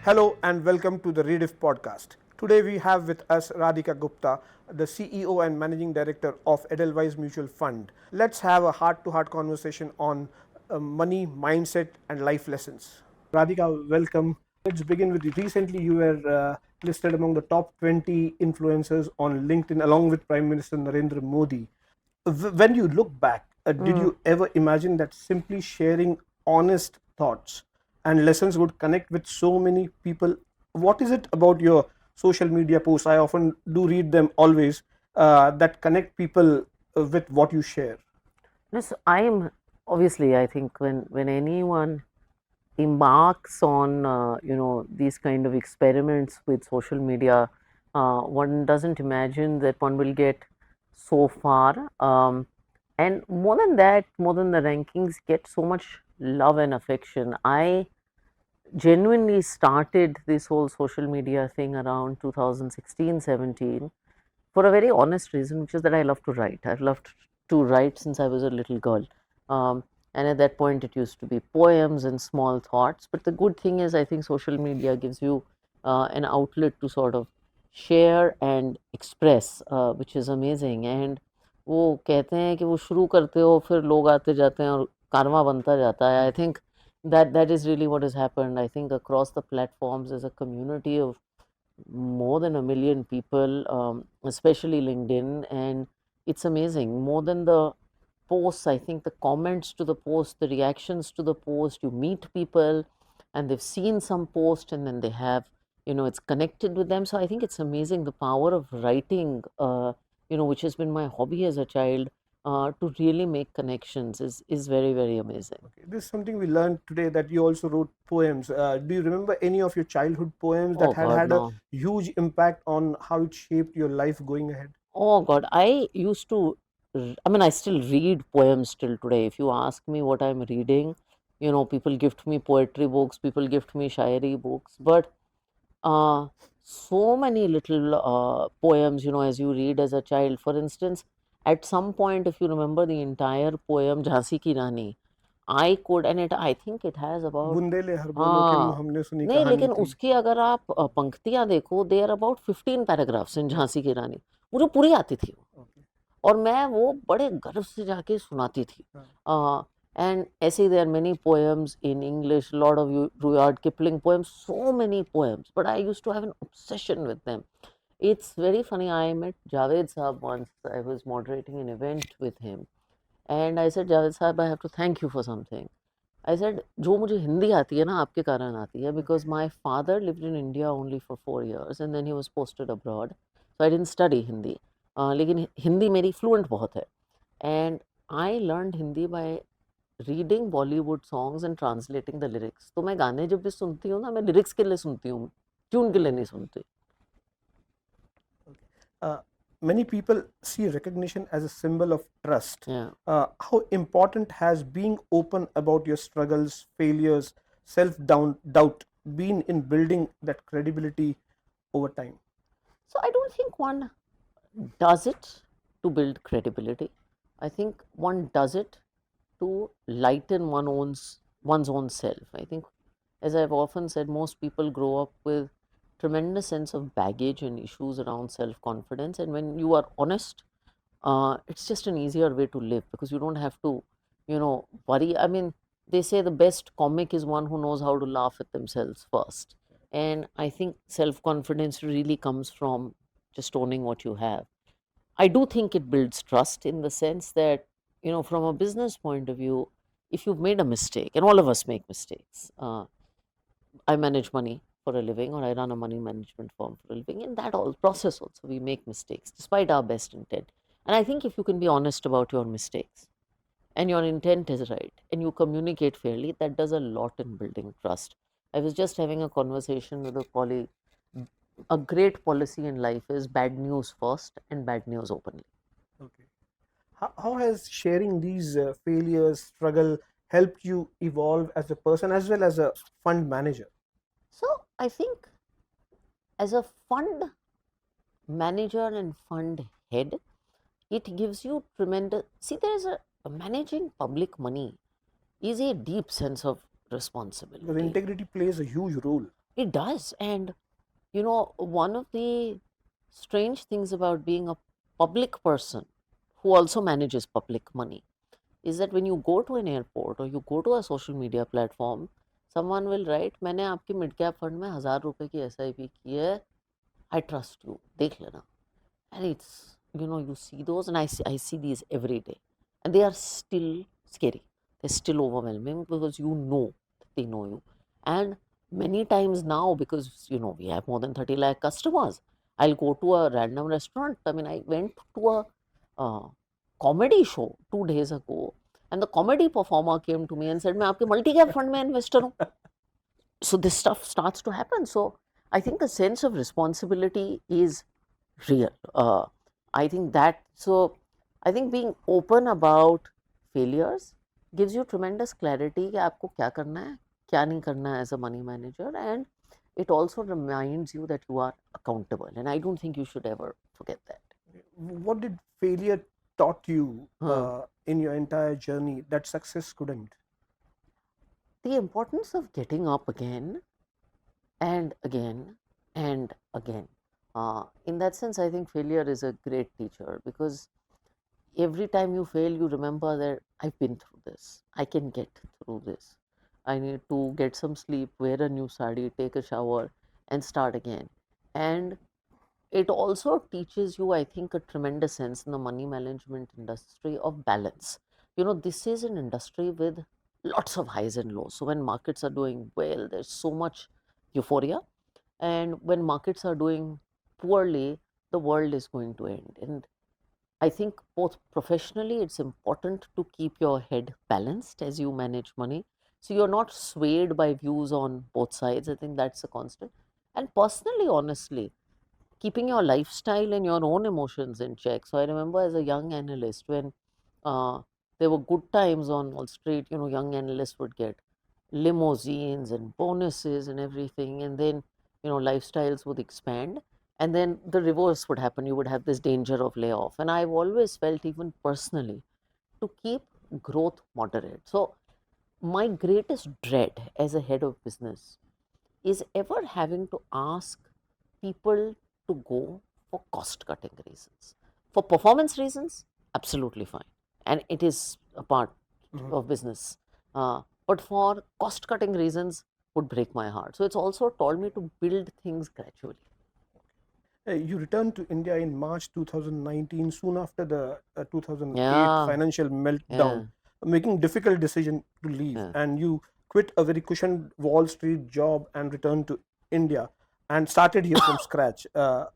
Hello and welcome to the Rediff Podcast. Today we have with us Radhika Gupta, the CEO and Managing Director of Edelweiss Mutual Fund. Let's have a heart-to-heart conversation on money, mindset and life lessons. Radhika, welcome. Let's begin with you. Recently you were listed among the top 20 influencers on LinkedIn along with Prime Minister Narendra Modi. When you look back, did you ever imagine that simply sharing honest thoughts and lessons would connect with so many people? What is it about your social media posts? I often do read them always that connect people with what you share. Yes, I'm obviously. I think when anyone embarks on these kind of experiments with social media, one doesn't imagine that one will get so far. And more than that, more than the rankings, get so much love and affection. I genuinely started this whole social media thing around 2016-17 for a very honest reason, which is that I love to write. I've loved to write since I was a little girl. And at that point, it used to be poems and small thoughts. But the good thing is, I think social media gives you an outlet to sort of share and express, which is amazing. And वो कहते हैं कि वो शुरू करते हो फिर लोग आते जाते हैं और कारवां बनता जाता है. I think that is really what has happened. I think across the platforms there's a community of more than 1 million people, especially LinkedIn, and it's amazing. More than the posts, I think the comments to the post, the reactions to the post, you meet people and they've seen some post and then they have, it's connected with them. So I think it's amazing the power of writing, which has been my hobby as a child. To really make connections is very, very amazing. Okay. This is something we learned today that you also wrote poems. Do you remember any of your childhood poems that Oh had God, had a no. huge impact on how it shaped your life going ahead? Oh God, I used to, I mean, I still read poems till today. If you ask me what I'm reading, people gift me poetry books, people gift me shairi books, but uh, so many little poems, as you read as a child. For instance, at some point, if you remember the entire poem Jhansi Ki Rani, I could, and I think it has about, Bundele हर बोलो के हाँ, हमने सुनी नहीं, कहानी लेकिन थी. उसकी अगर आप पंक्तियां देखो, दे आर अबाउट 15 पैराग्राफ्स इन झांसी की रानी. मुझे पूरी आती थी वो, Okay. और मैं वो बड़े गर्व से जाके सुनाती थी. एंड ऐसे there many poems in English, lord of Rudyard Kipling poems, so many poems, but I used to have an obsession with them. It's very funny. I met Javed Saab once. I was moderating an event with him, and I said, Javed Saab, I have to thank you for something. I said, जो मुझे हिंदी आती है ना आपके कारण आती है, because my father lived in India only for 4 years and then he was posted abroad, so I didn't study Hindi. लेकिन हिंदी मेरी fluent बहुत है, and I learned Hindi by reading Bollywood songs and translating the lyrics. तो मैं गाने जब भी सुनती हूँ ना, मैं lyrics के लिए सुनती हूँ, ट्यून के लिए नहीं सुनती. Uh, Many people see recognition as a symbol of trust. Yeah. How important has being open about your struggles, failures, self doubt been in building that credibility over time? So I don't think one does it to build credibility. I think one does it to lighten one's own self. I think, as I've often said, most people grow up with tremendous sense of baggage and issues around self-confidence, and when you are honest, it's just an easier way to live because you don't have to, worry. I mean, they say the best comic is one who knows how to laugh at themselves first, and I think self-confidence really comes from just owning what you have. I do think it builds trust in the sense that, from a business point of view, if you've made a mistake, and all of us make mistakes, I manage money for a living, or I run a money management firm for a living. In that all process, also, we make mistakes despite our best intent. And I think if you can be honest about your mistakes and your intent is right and you communicate fairly, that does a lot in building trust. I was just having a conversation with a colleague. A great policy in life is bad news first and bad news openly. Okay. How has sharing these failures, struggle helped you evolve as a person as well as a fund manager? So I think as a fund manager and fund head, it gives you tremendous. See, there is managing public money is a deep sense of Because responsibility. integrity plays a huge role. It does. And, you know, one of the strange things about being a public person who also manages public money is that when you go to an airport or you go to a social media platform, someone will write, मैंने आपकी mid cap fund में 1,000 रुपए की SIP की है, I trust you, देख लेना. And it's, you know, you see those, and I see these every day. And they are still scary. They're still overwhelming because you know that they know you. And many times now, because, you know, we have more than 30 lakh customers, I'll go to a random restaurant. I mean, I went to a comedy show 2 days ago, and the comedy performer came to me and said, मैं आपके multi cap fund में investor हूँ. So this stuff starts to happen. So I think the sense of responsibility is real. I think that, so I think being open about failures gives you tremendous clarity कि आपको क्या करना है, क्या नहीं करना है as a money manager, and it also reminds you that you are accountable, and I don't think you should ever forget that. What did failure taught you Huh. in your entire journey that success couldn't? The importance of getting up again and again and again. In that sense, I think failure is a great teacher, because every time you fail, you remember that I've been through this. I can get through this. I need to get some sleep, wear a new sari, take a shower, and start again. And it also teaches you, I think, a tremendous sense in the money management industry of balance. You know, this is an industry with lots of highs and lows. So when markets are doing well, there's so much euphoria. And when markets are doing poorly, the world is going to end. And I think both professionally, it's important to keep your head balanced as you manage money. So you're not swayed by views on both sides. I think that's a constant. And personally, honestly, keeping your lifestyle and your own emotions in check. So I remember as a young analyst, when uh, there were good times on Wall Street, you know, young analysts would get limousines and bonuses and everything, and then, you know, lifestyles would expand, and then the reverse would happen. You would have this danger of layoff, and I've always felt, even personally, to keep growth moderate. So my greatest dread as a head of business is ever having to ask people to go for cost cutting reasons. For performance reasons, absolutely fine. And it is a part of business. But for cost cutting reasons, would break my heart. So it's also taught me to build things gradually. You returned to India in March 2019, soon after the 2008 Yeah, financial yeah, meltdown, making difficult decision to leave, yeah. and you quit a very cushioned Wall Street job and returned to India and started here from scratch.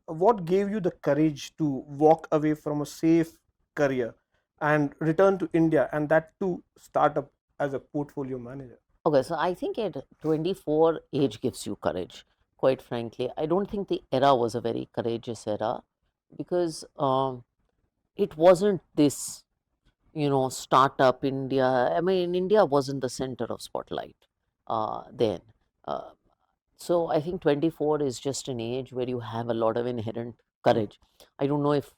What gave you the courage to walk away from a safe career and return to India, and that too start up as a portfolio manager? Okay, so I think at 24, age gives you courage, quite frankly. I don't think the era was a very courageous era, because it wasn't this, you know, startup India. I mean, India wasn't the center of spotlight then. Uh, so I think 24 is just an age where you have a lot of inherent courage. I don't know if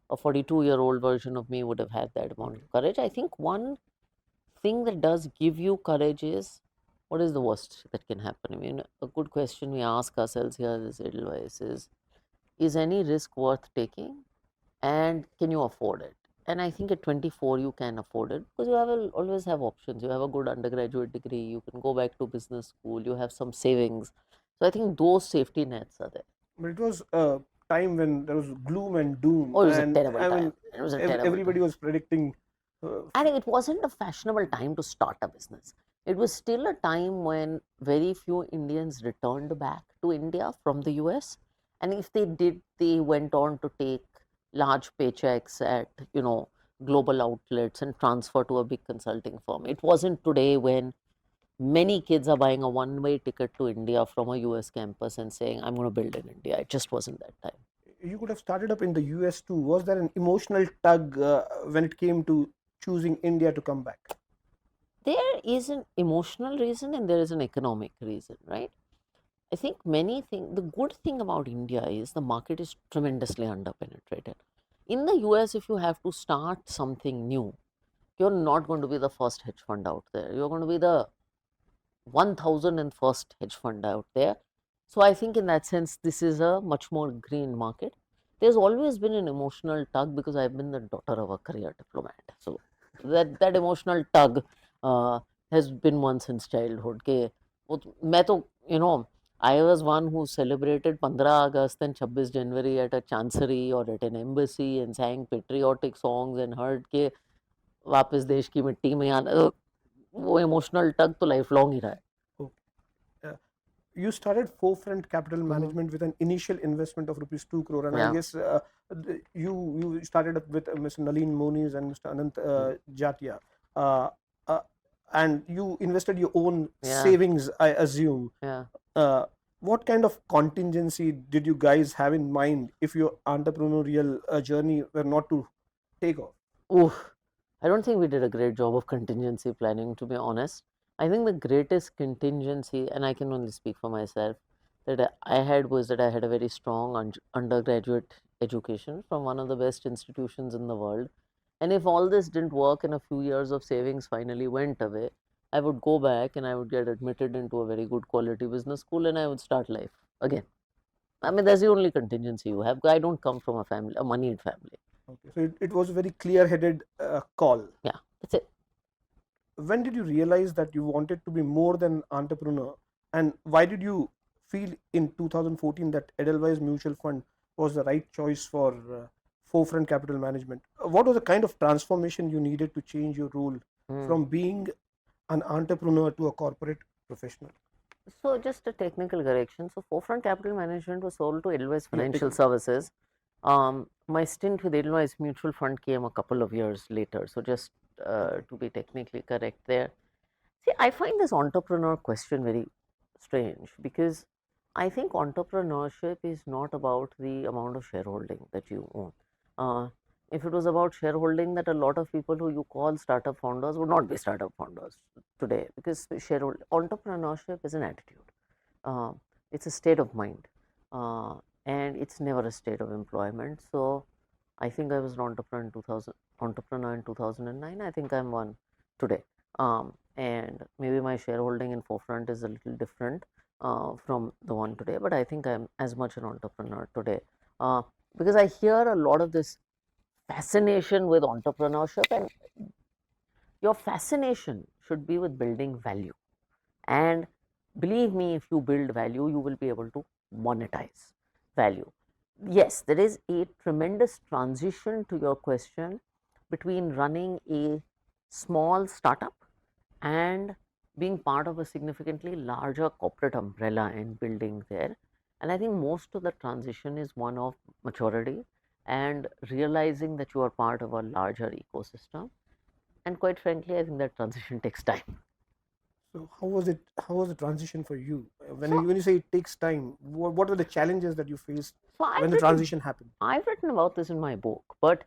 a 42-year-old version of me would have had that amount of courage. I think one thing that does give you courage is, what is the worst that can happen? I mean, a good question we ask ourselves here as Edelweiss is any risk worth taking, and can you afford it? And I think at 24 you can afford it, because you have always have options. You have a good undergraduate degree, you can go back to business school, you have some savings. So I think those safety nets are there. But it was a time when there was gloom and doom, Oh, it was a and terrible I time. mean, It was a terrible everybody time. was predicting. And it wasn't a fashionable time to start a business. It was still a time when very few Indians returned back to India from the US. And if they did, they went on to take large paychecks at, you know, global outlets and transfer to a big consulting firm. It wasn't today when many kids are buying a one-way ticket to India from a US campus and saying, I'm going to build in India. It just wasn't that time. You could have started up in the US too. Was there an emotional tug when it came to choosing India to come back? There is an emotional reason and there is an economic reason, right? I think many things, the good thing about India is the market is tremendously underpenetrated. In the US, if you have to start something new, you're not going to be the first hedge fund out there. You're going to be the 1001st hedge fund out there. So I think in that sense, this is a much more green market. There's always been an emotional tug because I've been the daughter of a career diplomat. So that emotional tug uh, has been one since childhood. के मैं तो I was one who celebrated 15 August and 26 January at a chancery or at an embassy and sang patriotic songs and heard के वापस देश की मिट्टी में आना वो emotional tug तो life long ही रहा है. Okay. You started Forefront Capital Management with an initial investment of rupees 2 crore, and I Yeah. guess you started up with Mr. Nalin Moniz and Mr. Anant Jatia, uh, uh, and you invested your own Yeah. savings, I assume. Yeah. What kind of contingency did you guys have in mind if your entrepreneurial journey were not to take off? Oof. I don't think we did a great job of contingency planning, to be honest. I think the greatest contingency, and I can only speak for myself, that I had was that I had a very strong undergraduate education from one of the best institutions in the world. And if all this didn't work and a few years of savings finally went away, I would go back and I would get admitted into a very good quality business school and I would start life again. I mean, that's the only contingency you have. I don't come from a moneyed family. Okay, so it was a very clear-headed call. Yeah, that's it. When did you realize that you wanted to be more than entrepreneur, and why did you feel in 2014 that Edelweiss Mutual Fund was the right choice for Forefront Capital Management? What was the kind of transformation you needed to change your role from being an entrepreneur to a corporate professional? So just a technical correction. So Forefront Capital Management was sold to Edelweiss Financial Services. My stint with Edelweiss Mutual Fund came a couple of years later. So just to be technically correct there. See, I find this entrepreneur question very strange because I think entrepreneurship is not about the amount of shareholding that you own. If it was about shareholding, that a lot of people who you call startup founders would not be startup founders today, because entrepreneurship is an attitude. It's a state of mind, and it's never a state of employment. So I think I was an entrepreneur in 2009. I think I'm one today. And maybe my shareholding in Forefront is a little different from the one today, but I think I'm as much an entrepreneur today because I hear a lot of this fascination with entrepreneurship, and your fascination should be with building value. And believe me, if you build value, you will be able to monetize value. Yes, there is a tremendous transition to your question between running a small startup and being part of a significantly larger corporate umbrella and building there. And I think most of the transition is one of maturity and realizing that you are part of a larger ecosystem. And quite frankly, I think that transition takes time. So how was it? How was the transition for you? When you say it takes time, what were the challenges that you faced when the transition happened? I've written about this in my book, but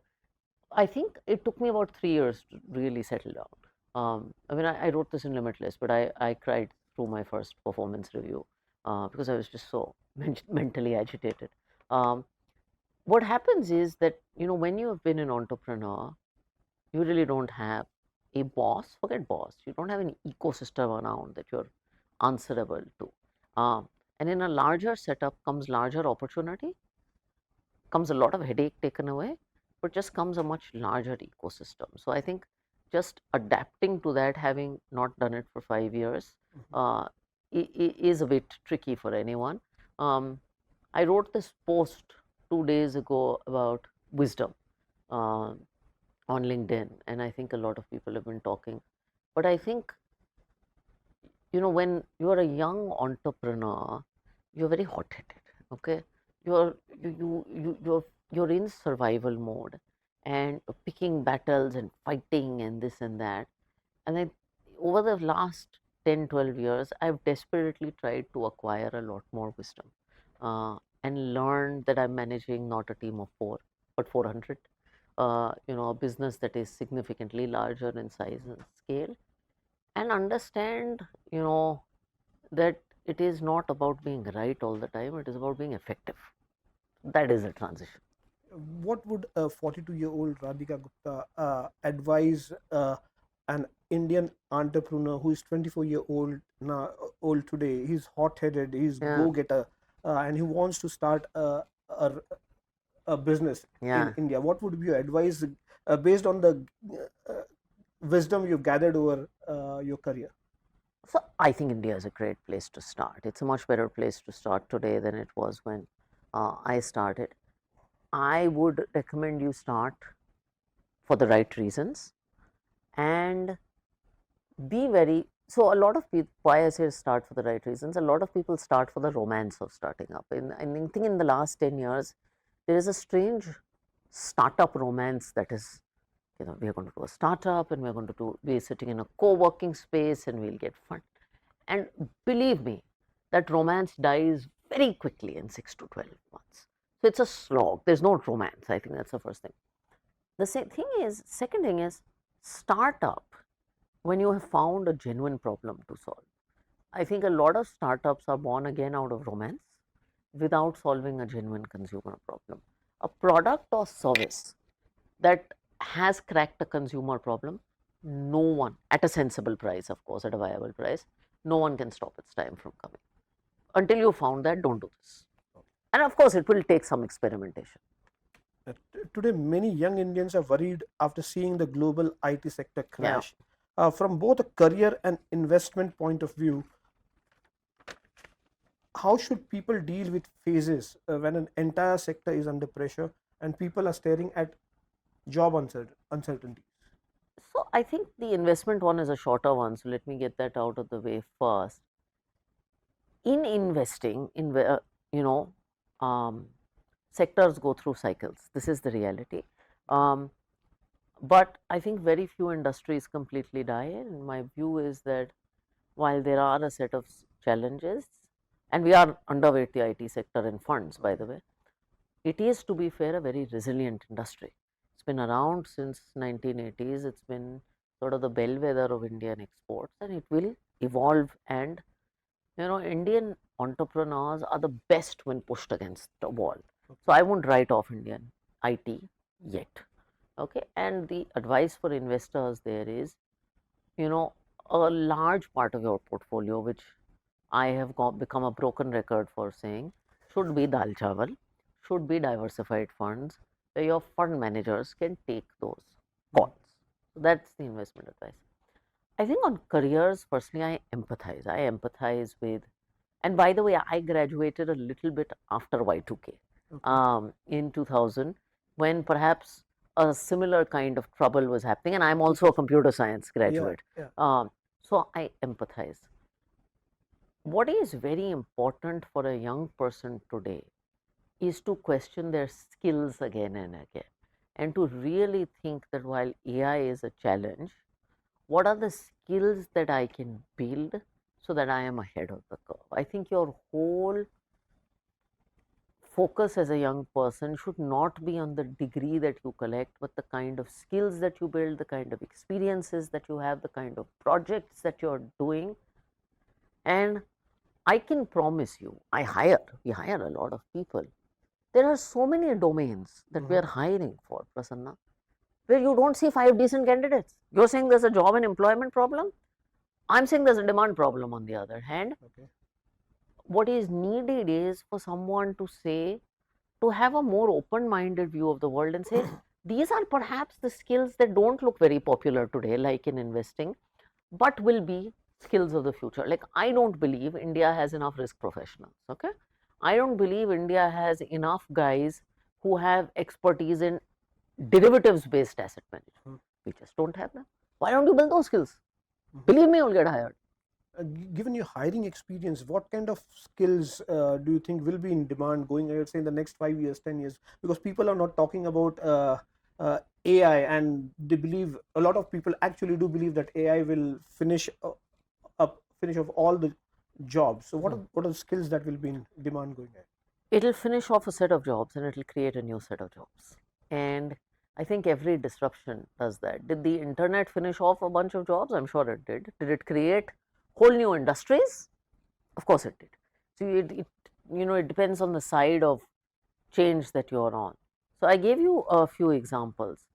I think it took me about 3 years to really settle down. I mean, I wrote this in Limitless, but I cried through my first performance review because I was just so mentally agitated. What happens is that, when you have been an entrepreneur, you really don't have a boss. Forget boss. You don't have an ecosystem around that you're answerable to. And in a larger setup comes larger opportunity, comes a lot of headache taken away, but just comes a much larger ecosystem. So I think just adapting to that, having not done it for 5 years, is a bit tricky for anyone. I wrote this post 2 days ago about wisdom on LinkedIn, and I think a lot of people have been talking. But I think, when you are a young entrepreneur, you're very hot-headed. Okay, you're you're in survival mode, and picking battles and fighting and this and that. And then over the last 10, 12 years, I've desperately tried to acquire a lot more wisdom and learn that I'm managing not a team of 4, but 400. A business that is significantly larger in size and scale, and understand, that it is not about being right all the time, it is about being effective. That is a transition. What would a 42-year-old Radhika Gupta advise an Indian entrepreneur who is 24-year old now, old today. He's hot-headed, he's Yeah, go-getter, and he wants to start a, a business in yeah. India. What would be your advice based on the uh, wisdom you've gathered over your career? So I think India is a great place to start. It's a much better place to start today than it was when I started. I would recommend you start for the right reasons and be very. So a lot of people, why I say start for the right reasons, a lot of people start for the romance of starting up. I think in the last 10 years, there is a strange startup romance that is, we are going to do a startup and we're going to be sitting in a co-working space and we'll get fun. And believe me, that romance dies very quickly in 6 to 12 months. So it's a slog. There's no romance. I think that's the first thing. The second thing is start up when you have found a genuine problem to solve. I think a lot of startups are born again out of romance without solving a genuine consumer problem. A product or service that has cracked a consumer problem, no one, at a sensible price, of course, at a viable price, no one can stop its time from coming. Until you found that, don't do this. And of course, it will take some experimentation. Today, many young Indians are worried after seeing the global IT sector Yeah. crash. From both a career and investment point of view, how should people deal with phases when an entire sector is under pressure and people are staring at job uncertainty? So I think the investment one is a shorter one. So let me get that out of the way first. In investing, um, sectors go through cycles. This is the reality. Um, but I think very few industries completely die. And my view is that while there are a set of challenges, and we are underweight the IT sector in funds, by the way, it is, to be fair, a very resilient industry. It's been around since 1980s. It's been sort of the bellwether of Indian exports, and it will evolve. And Indian entrepreneurs are the best when pushed against the wall. So I won't write off Indian IT yet. Okay, and the advice for investors there is, a large part of your portfolio, which I have become a broken record for saying, should be dal chawal, should be diversified funds, where your fund managers can take those calls. So that's the investment advice. I think on careers, personally, I empathize. I empathize with, and by the way, I graduated a little bit after Y2K in 2000, when perhaps a similar kind of trouble was happening, and I'm also a computer science graduate. So I empathize. What is very important for a young person today is to question their skills again and again, and to really think that while AI is a challenge, what are the skills that I can build so that I am ahead of the curve? I think your whole focus as a young person should not be on the degree that you collect, but the kind of skills that you build, the kind of experiences that you have, the kind of projects that you're doing. And I can promise you, we hire a lot of people. There are so many domains that we are hiring for, Prasanna, where you don't see 5 decent candidates. You're saying there's a job and employment problem. I'm saying there's a demand problem on the other hand. What is needed is for someone to have a more open-minded view of the world and say, these are perhaps the skills that don't look very popular today, like in investing, but will be skills of the future. Like, I don't believe India has enough risk professionals, okay? I don't believe India has enough guys who have expertise in derivatives-based asset management. We just don't have that. Why don't you build those skills? Believe me, you'll get hired. Given your hiring experience, what kind of skills do you think will be in demand going ahead, say in the next 5 years, 10 years? Because people are not talking about AI, and they believe, a lot of people actually do believe that AI will finish off all the jobs. So what are the skills that will be in demand going ahead? It'll finish off a set of jobs and it'll create a new set of jobs. And I think every disruption does that. Did the internet finish off a bunch of jobs? I'm sure it did. Did it create whole new industries? Of course it did. So it depends on the side of change that you're on. So I gave you a few examples.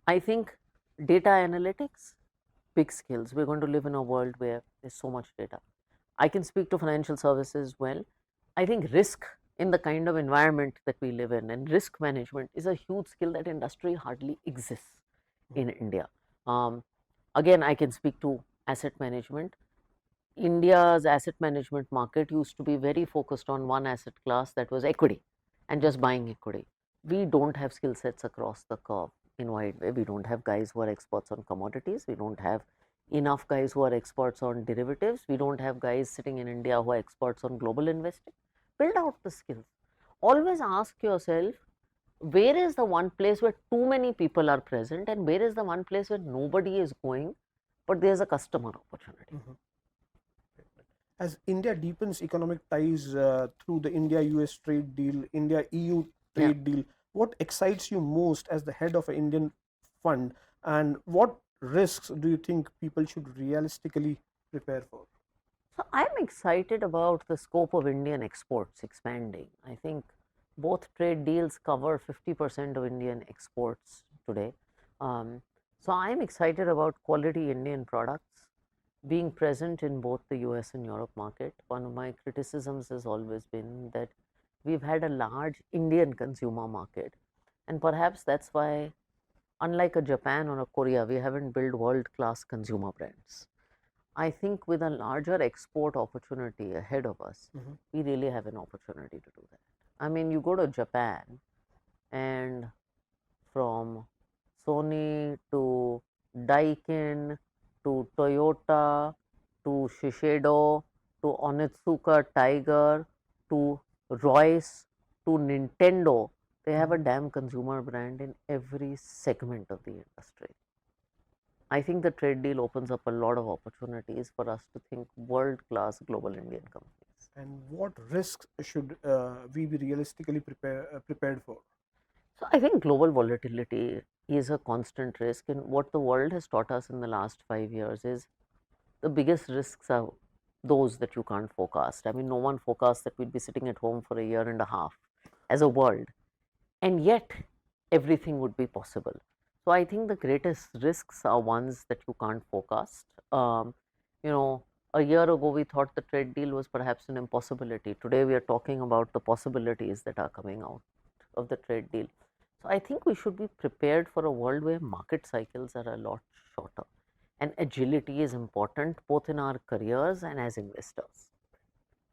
I think data analytics big skills. We're going to live in a world where there's so much data. I can speak to financial services well. I think risk in the kind of environment that we live in and risk management is a huge skill that industry hardly exists in India. Um, Again, I can speak to asset management. India's asset management market used to be very focused on one asset class, that was equity, and just buying equity. We don't have skill sets across the curve in wide way. We don't have guys who are experts on commodities. We don't have enough guys who are experts on derivatives. We don't have guys sitting in India who are experts on global investing. Build out the skills. Always ask yourself, where is the one place where too many people are present, and where is the one place where nobody is going, but there's a customer opportunity. As India deepens economic ties through the India-US trade deal, India-EU Yeah. trade deal, what excites you most as the head of an Indian fund, and what risks do you think people should realistically prepare for? So I'm excited about the scope of Indian exports expanding. I think both trade deals cover 50% of Indian exports today. Um, so I'm excited about quality Indian products being present in both the US and Europe market. One of my criticisms has always been that we've had a large Indian consumer market, and perhaps that's why, unlike a Japan or a Korea, we haven't built world class consumer brands. I think with a larger export opportunity ahead of us, we really have an opportunity to do that. I mean, you go to Japan, and from Sony to Daikin to Toyota to Shiseido to Onitsuka Tiger to Royce to Nintendo, they have a damn consumer brand in every segment of the industry. I think the trade deal opens up a lot of opportunities for us to think world class global Indian companies. And what risks should we be realistically prepared for? So I think global volatility is a constant risk, and what the world has taught us in the last 5 years is the biggest risks are those that you can't forecast. I mean, no one forecasts that we'd be sitting at home for a year and a half as a world, and yet everything would be possible. So I think the greatest risks are ones that you can't forecast. You know, a year ago we thought the trade deal was perhaps an impossibility. Today we are talking about the possibilities that are coming out of the trade deal. So I think we should be prepared for a world where market cycles are a lot shorter, and agility is important both in our careers and as investors.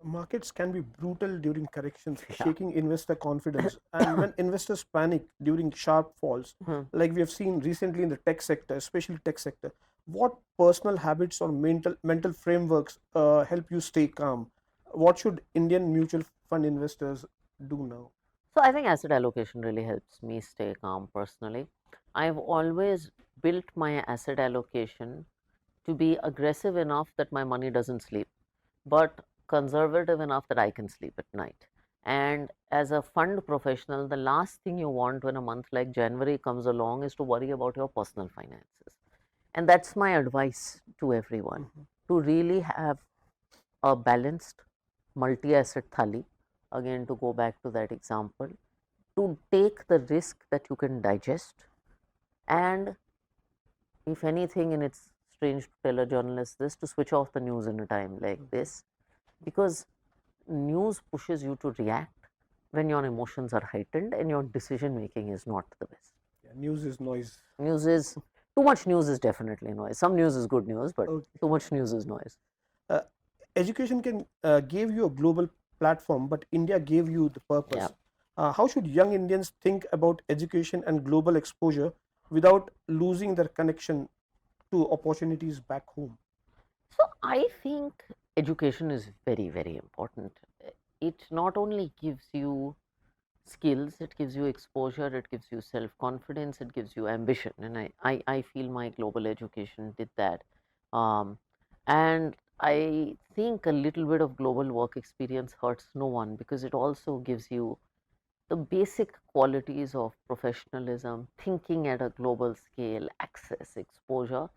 Markets can be brutal during corrections, shaking investor confidence. And when investors panic during sharp falls, like we have seen recently in the tech sector, especially tech sector, what personal habits or mental frameworks help you stay calm? What should Indian mutual fund investors do now? So I think asset allocation really helps me stay calm personally. I've always built my asset allocation to be aggressive enough that my money doesn't sleep, but conservative enough that I can sleep at night. And as a fund professional, the last thing you want when a month like January comes along is to worry about your personal finances. And that's my advice to everyone, to really have a balanced multi asset thali. Again, to go back to that example, to take the risk that you can digest, and if anything, and it's strange to tell a journalist this, to switch off the news in a time like this, because news pushes you to react when your emotions are heightened and your decision making is not the best. Yeah, news is noise. News is too much. News is definitely noise. Some news is good news, but Okay. too much news is noise. Uh, Education can give you a global platform, but India gave you the purpose. Yeah. How should young Indians think about education and global exposure without losing their connection to opportunities back home? So I think education is very, very important. It not only gives you skills, it gives you exposure, it gives you self confidence, it gives you ambition. And I feel my global education did that. Um, and I think a little bit of global work experience hurts no one, because it also gives you the basic qualities of professionalism, thinking at a global scale, access, exposure.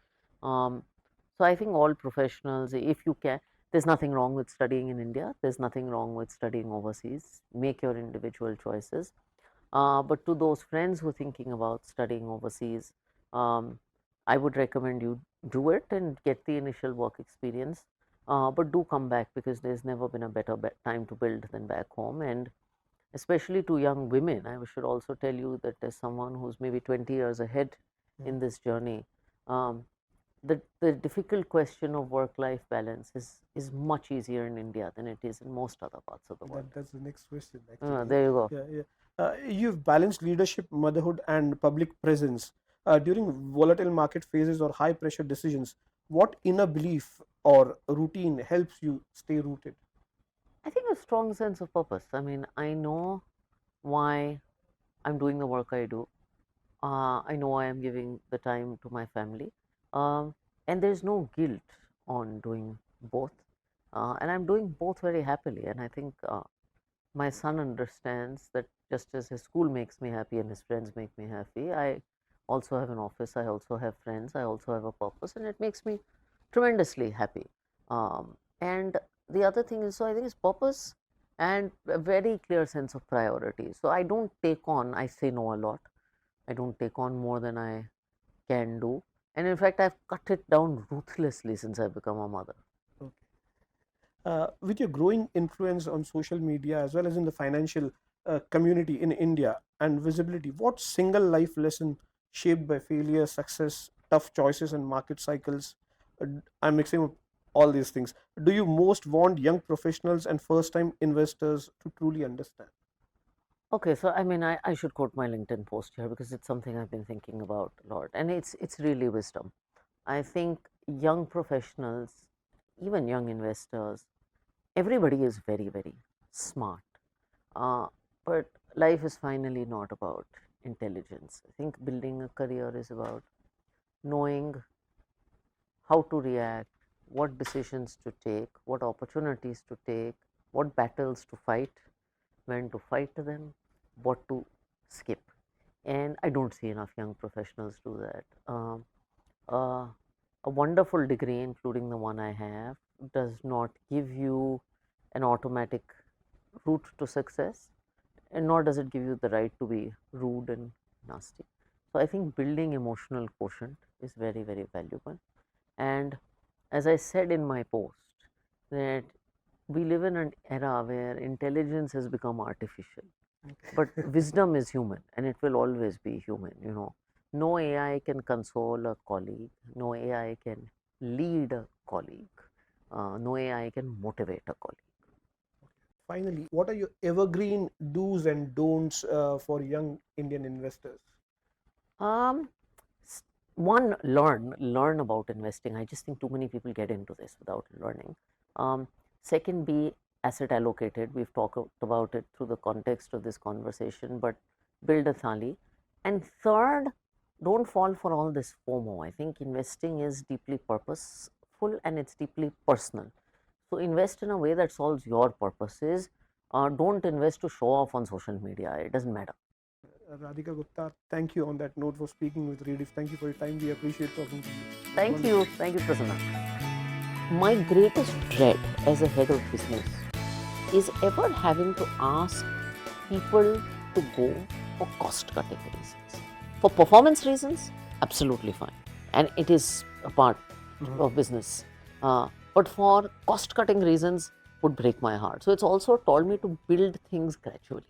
Um, so I think all professionals, if you can, there's nothing wrong with studying in India. There's nothing wrong with studying overseas. Make your individual choices. But to those friends who are thinking about studying overseas, um, I would recommend you do it and get the initial work experience, but do come back, because there's never been a better time to build than back home. And especially to young women, I should also tell you that as someone who's maybe 20 years ahead in this journey, um, the difficult question of work-life balance is much easier in India than it is in most other parts of the world. That's the next question, actually. There you go. Yeah, yeah. You've balanced leadership, motherhood, and public presence during volatile market phases or high pressure decisions. What inner belief or routine helps you stay rooted? I think a strong sense of purpose. I mean, I know why I'm doing the work I do. I know I am giving the time to my family, um, and there's no guilt on doing both. And I'm doing both very happily. And I think my son understands that just as his school makes me happy and his friends make me happy, I also have an office, I also have friends, I also have a purpose, and it makes me tremendously happy. And the other thing is, so I think it's purpose and a very clear sense of priority. So I don't take on, I say no a lot. I don't take on more than I can do. And in fact, I've cut it down ruthlessly since I've become a mother. Okay. With your growing influence on social media as well as in the financial community in India and visibility, what single life lesson shaped by failure, success, tough choices, and market cycles? I'm mixing up all these things. Do you most want young professionals and first time investors to truly understand? Okay, so I mean, I should quote my LinkedIn post here because it's something I've been thinking about a lot, and it's really wisdom. I think young professionals, even young investors, everybody is very, very smart. Uh, but life is finally not about intelligence. I think building a career is about knowing how to react, what decisions to take, what opportunities to take, what battles to fight, when to fight them, what to skip. And I don't see enough young professionals do that. Uh, a wonderful degree, including the one I have, does not give you an automatic route to success, and nor does it give you the right to be rude and nasty. So I think building emotional quotient is very, very valuable. And as I said in my post, that we live in an era where intelligence has become artificial, but wisdom is human, and it will always be human. No AI can console a colleague, no AI can lead a colleague, no AI can motivate a colleague. Finally, what are your evergreen do's and don'ts for young Indian investors? Um, One, learn about investing. I just think too many people get into this without learning. Second, be asset allocated. We've talked about it through the context of this conversation, but build a thali. And third, don't fall for all this FOMO. I think investing is deeply purposeful and it's deeply personal. So invest in a way that solves your purposes. Don't invest to show off on social media. It doesn't matter. Radhika Gupta, thank you on that note for speaking with Rediff. Thank you for your time. We appreciate talking to you. Thank you. Thank you, Prasanna. My greatest dread as a head of business is ever having to ask people to go for cost cutting reasons. For performance reasons, absolutely fine. And it is a part of business. But for cost cutting reasons, would break my heart. So it's also told me to build things gradually.